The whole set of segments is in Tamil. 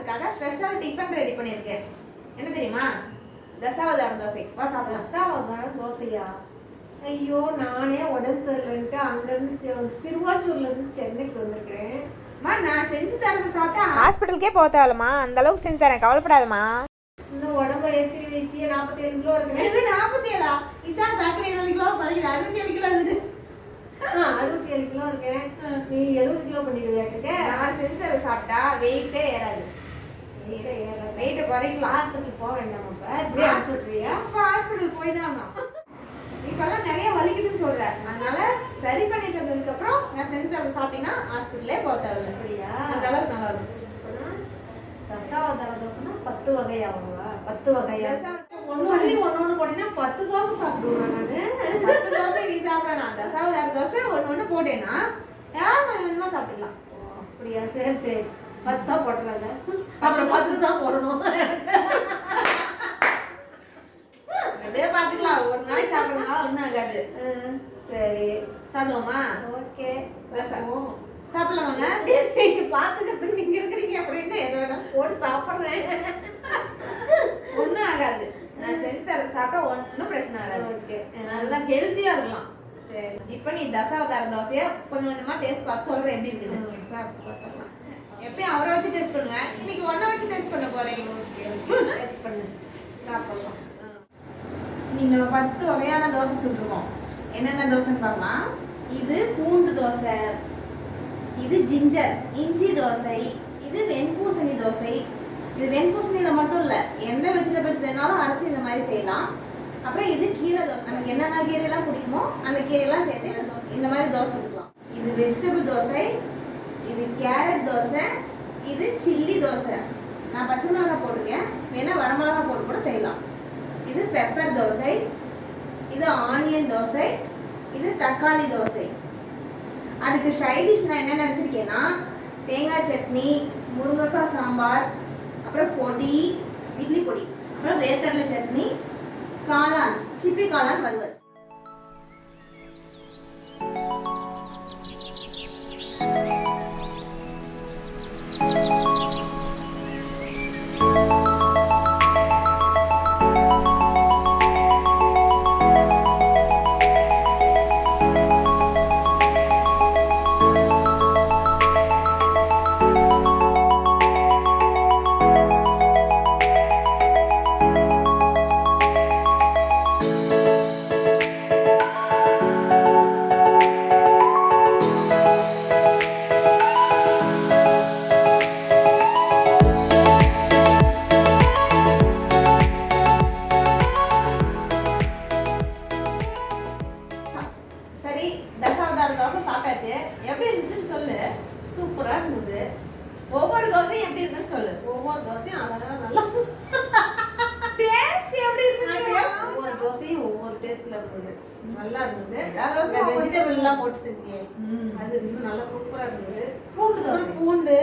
அவங்களுக்காக ஸ்பெஷல் டிஃபன் ரெடி பண்ணியிருக்கேன். என்ன தெரியுமா? தசாவதார தோசை. வா சாப்பிடலாம். தசாவதார தோசையா? ஐயோ, நானே உடம்பு சரியில்லைன்ட்டு அங்கேருந்து திருவாச்சூர்லேருந்து சென்னைக்கு வந்திருக்கிறேன். நான் செஞ்சு தரது சாப்பிட்டா ஹாஸ்பிட்டலுக்கே போக தேவையில்லம்மா, அந்த அளவுக்கு செஞ்சு தரேன், கவலைப்படாதம்மா. இன்னும் உடம்ப ஏற்றி வைக்க 47 கிலோ இருக்கிறேன். இது 47 இதான் சர்க்கரை 20 கிலோ குறைக்குது. 67 கிலோ இருக்குது. 67 கிலோ இருக்கேன். நீ 70 கிலோ பண்ணிடுவியாட்டுக்க. நான் செஞ்சு தரது சாப்பிட்டா வெயிட்டே ஏறாது. வெயிட்டை குறைக்கலாம். ஹாஸ்பிட்டல் போக வேண்டாம். இப்ப ஹாஸ்பிட்டலியா? ஹாஸ்பிட்டல் போய் தான் இப்பெல்லாம் நிறைய வலிக்குதுன்னு சொல்றேன். அதனால சரி பண்ணிட்டு வந்ததுக்கு அப்புறம் நான் செஞ்சு அதை சாப்பிட்டீங்கன்னா ஹாஸ்பிட்டலே போக தேவையில்லை. அப்படியா? அந்த அளவுக்கு நல்லா இருக்கும். தசாவதார தோசைனா 10 வகை ஆகுங்களா? 10 வகையா? ஒன்னு போட்டீங்கன்னா 10 தோசை சாப்பிடுவேன் நானு. 10 தோசை நீ சாப்பிடலாம். தசாவதார தோசை ஒன்று போட்டேன்னா யாரும் கொஞ்சமா சாப்பிடலாம். அப்படியா? சரி சரி, 10 தான் போட்டலாங்க. அப்புறம் 10 தான் போடணும். அப்படியே பாத்துக்கலாம். ஒரு நாளைக்கு சாப்பிடலாம், ஒன்றும் ஆகாது. சரி, சாப்பிடுவோமா? ஓகே, சாப்பிடலாமாங்க? நீங்க பாத்துக்கிறதுக்கு நீங்க இருக்கிறீங்க அப்படின்ட்டு எதை வேணாலும் போட்டு சாப்பிட்றேன். ஒன்றும் ஆகாது. நான் செஞ்சு தர சாப்பிட்டா ஒன்றும் பிரச்சனை ஆகாது. ஓகே, நல்லா ஹெல்த்தியா இருக்கலாம். சரி. இப்போ நீ தசாவதார தோசையை கொஞ்சம் கொஞ்சமா டேஸ்ட் பார்த்து சொல்றேன் எப்படி இருக்குன்னு. சாப்பிட்டு பார்த்துக்கலாம். எப்பயும் அவரை வச்சு டேஸ்ட் பண்ணுவேன். இன்னைக்கு ஒன்றை வச்சு டேஸ்ட் பண்ண போறேன். டேஸ்ட் பண்ணு, சாப்பிடலாம். நீங்க 10 வகையான தோசை சுட்டுருக்கோம். என்னென்ன தோசைன்னு பார்க்கலாம். இது பூண்டு தோசை, இது ஜிஞ்சர் இஞ்சி தோசை, இது வெண்பூசணி தோசை. இது வெண்பூசணியில மட்டும் இல்ல, எந்த வெஜிடபிள்ஸ் வேணாலும் அரைச்சி இந்த மாதிரி செய்யலாம். அப்புறம் இது கீரை தோசை. நமக்கு என்னென்ன கீரையெல்லாம் பிடிக்குமோ அந்த கீரையெல்லாம் சேர்த்து இந்த மாதிரி தோசை சுடலாம். இது வெஜிடபிள் தோசை, இது கேரட் தோசை, இது சில்லி தோசை. நான் பச்சை மிளகாய் போட்டுக்கேன், வேணா வரமிளகாய் போட்டு கூட செய்யலாம். இது பெப்பர் தோசை, இது ஆனியன் தோசை, இது தக்காளி தோசை. அதுக்கு சைட் டிஷ் நான் என்ன நினச்சிருக்கேன்னா தேங்காய் சட்னி, முருங்கைக்காய் சாம்பார், அப்புறம் பொடி, இட்லி பொடி, அப்புறம் வேர்க்கடலை சட்னி, காளான், சிப்பி காளான் வறுவல். சூப்பரா இருந்தது. ஒவ்வொரு தோசையும் எப்படி இருக்குன்னு சொல்லு. ஒவ்வொரு தோசையும் அழகா நல்லா டேஸ்ட் எப்படி இருந்துச்சு? ஒவ்வொரு தோசையும் ஒவ்வொரு டேஸ்ட்ல இருந்தது. நல்லா இருந்தது. எல்லா தோசையும் வெஜிடபிள் எல்லாம் போட்டு செஞ்சியே, அது இன்னும் நல்லா சூப்பரா இருந்தது. பூண்டு தோசை, பூண்டு,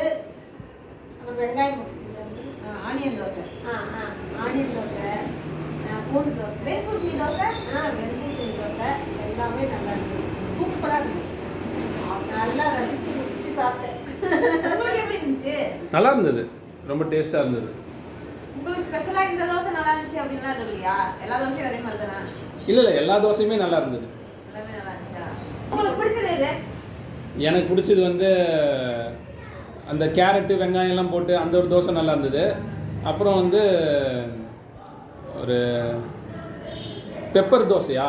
அப்புறம் வெங்காயம் போட்டு ஆனியன் தோசை, ஆனியன் தோசை, பூண்டு தோசை, வெண்பூசணி தோசை, வெண்பூசணி தோசை, எல்லாமே நல்லா இருந்தது. சூப்பரா இருந்தது. நல்லா ரசிச்சு ருசிச்சு சாப்பிட்டேன். உங்களுக்கு எப்படி இருந்துச்சு? நல்லா இருந்தது, ரொம்ப டேஸ்டா இருந்தது. உங்களுக்கு ஸ்பெஷலா இந்த தோசை நல்லா இருந்துச்சு அப்படின்னா அது இல்லையா? எல்லா தோசையும் ஒரே மாதிரி தானா? இல்லை எல்லா தோசையுமே நல்லா இருந்தது. எல்லாமே நல்லா இருந்துச்சா? உங்களுக்கு பிடிச்சது எது? எனக்கு பிடிச்சது வந்து அந்த கேரட்டு வெங்காயம் எல்லாம் போட்டு அந்த ஒரு தோசை நல்லா இருந்தது. அப்புறம் வந்து ஒரு பெப்பர் தோசையா,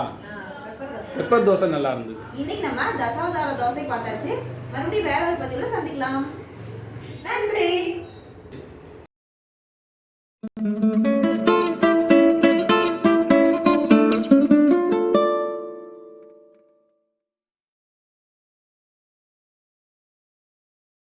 பெப்பர் தோசை நல்லா இருந்தது. இன்னைக்கு நம்ம தசாவதார தோசை பார்த்தாச்சு. மறுபடியும் வேற ஒரு பதிவுல சந்திக்கலாம். நன்றி.